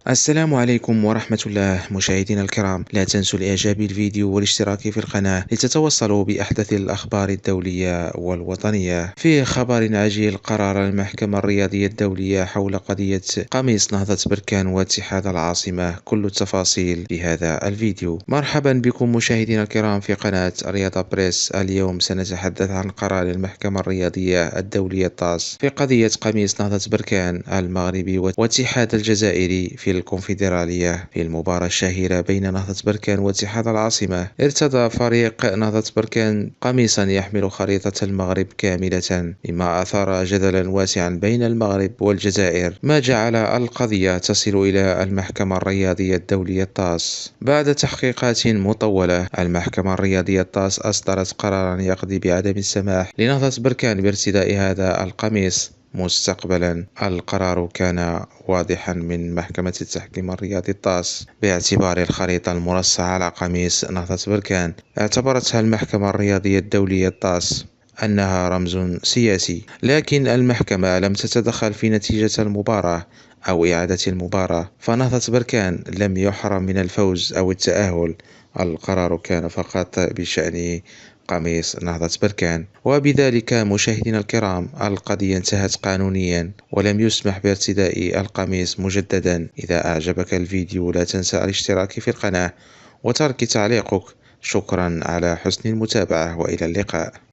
السلام عليكم ورحمة الله مشاهدينا الكرام، لا تنسوا الإعجاب بالفيديو والاشتراك في القناة لتتوصلوا بأحدث الأخبار الدولية والوطنية. في خبر عاجل، قرر المحكمة الرياضية الدولية حول قضية قميص نهضة بركان واتحاد العاصمة. كل التفاصيل في هذا الفيديو. مرحبا بكم مشاهدينا الكرام في قناة رياضة بريس. اليوم سنتحدث عن قرار المحكمة الرياضية الدولية الطاس في قضية قميص نهضة بركان المغربي واتحاد الجزائري في الكونفدرالية. في المباراة الشهيرة بين نهضة بركان واتحاد العاصمة، ارتدى فريق نهضة بركان قميصا يحمل خريطة المغرب كاملة، مما أثار جدلا واسعا بين المغرب والجزائر، ما جعل القضية تصل إلى المحكمة الرياضية الدولية الطاس. بعد تحقيقات مطولة، المحكمة الرياضية الطاس أصدرت قرارا يقضي بعدم السماح لنهضة بركان بارتداء هذا القميص مستقبلا. القرار كان واضحا من محكمة التحكيم الرياضي الطاس، باعتبار الخريطة المرصعة على قميص نهضة بركان اعتبرتها المحكمة الرياضية الدولية الطاس أنها رمز سياسي، لكن المحكمة لم تتدخل في نتيجة المباراة أو إعادة المباراة، فنهضة بركان لم يحرم من الفوز أو التأهل. القرار كان فقط بشأن قميص نهضة بركان. وبذلك مشاهدينا الكرام، القضية انتهت قانونيا ولم يسمح بارتداء القميص مجددا. إذا أعجبك الفيديو لا تنسى الاشتراك في القناة وترك تعليقك. شكرا على حسن المتابعة وإلى اللقاء.